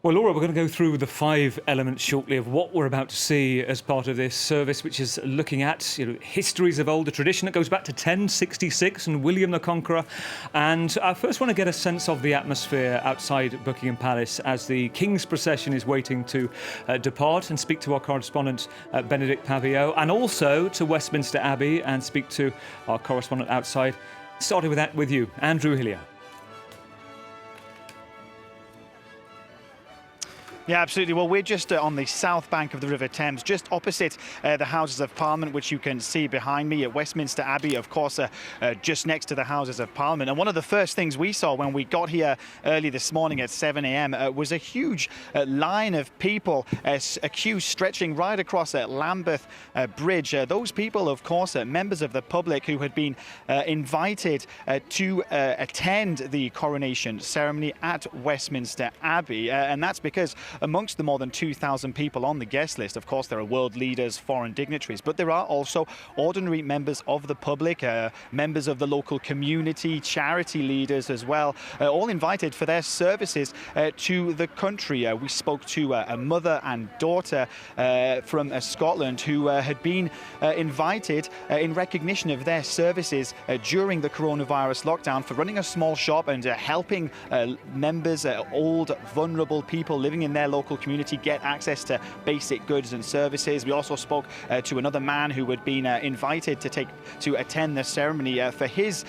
Well, Laura, we're going to go through the 5 elements shortly of what we're about to see as part of this service, which is looking at histories of old, a tradition that goes back to 1066 and William the Conqueror. And I first want to get a sense of the atmosphere outside Buckingham Palace as the King's procession is waiting to depart, and speak to our correspondent Benedict Pavio, and also to Westminster Abbey and speak to our correspondent outside. Starting with that with you, Andrew Hilliar. Yeah, absolutely. Well, we're just on the south bank of the River Thames, just opposite the Houses of Parliament, which you can see behind me at Westminster Abbey, of course, just next to the Houses of Parliament. And one of the first things we saw when we got here early this morning at 7 a.m. Was a huge line of people, a queue stretching right across Lambeth Bridge. Those people, of course, members of the public who had been invited to attend the coronation ceremony at Westminster Abbey. And that's because amongst the more than 2,000 people on the guest list, of course, there are world leaders, foreign dignitaries, but there are also ordinary members of the public, members of the local community, charity leaders as well, all invited for their services to the country. We spoke to a mother and daughter from Scotland who had been invited in recognition of their services during the coronavirus lockdown for running a small shop and helping members, old, vulnerable people living in their local community get access to basic goods and services. We also spoke to another man who had been invited to attend the ceremony for his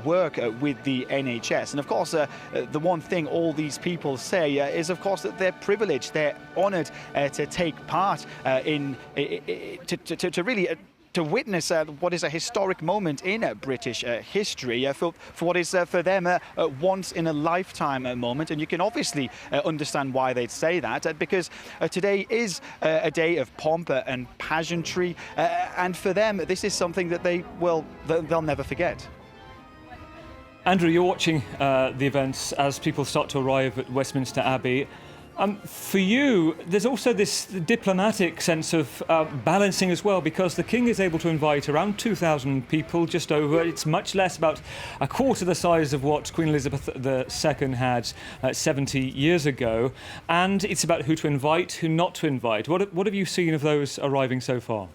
work with the NHS. And of course, the one thing all these people say is, of course, that they're privileged, they're honoured to take part to witness what is a historic moment in British history, for what is for them a once-in-a-lifetime moment. And you can obviously understand why they'd say that, because today is a day of pomp and pageantry, and for them this is something that they'll never forget. Andrew, you're watching the events as people start to arrive at Westminster Abbey. For you, there's also this diplomatic sense of balancing as well, because the King is able to invite around 2,000 people, just over. It's much less, about a quarter the size of what Queen Elizabeth II had 70 years ago. And it's about who to invite, who not to invite. What have you seen of those arriving so far?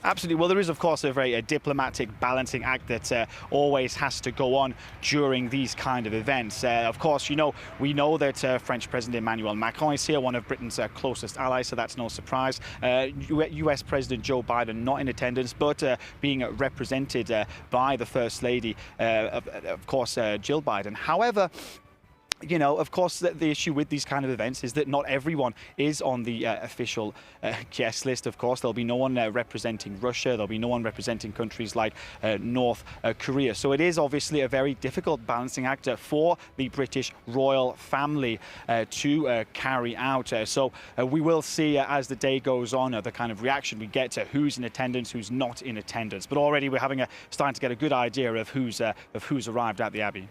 Absolutely. Well, there is, of course, a very diplomatic balancing act that always has to go on during these kind of events. Of course, we know that French President Emmanuel Macron is here, one of Britain's closest allies, so that's no surprise. US President Joe Biden not in attendance, but being represented by the First Lady, of course, Jill Biden. However, of course, the issue with these kind of events is that not everyone is on the official guest list. Of course, there'll be no one representing Russia. There'll be no one representing countries like North Korea. So it is obviously a very difficult balancing act for the British royal family to carry out. So we will see as the day goes on the kind of reaction we get to who's in attendance, who's not in attendance. But already we're starting to get a good idea of who's arrived at the Abbey.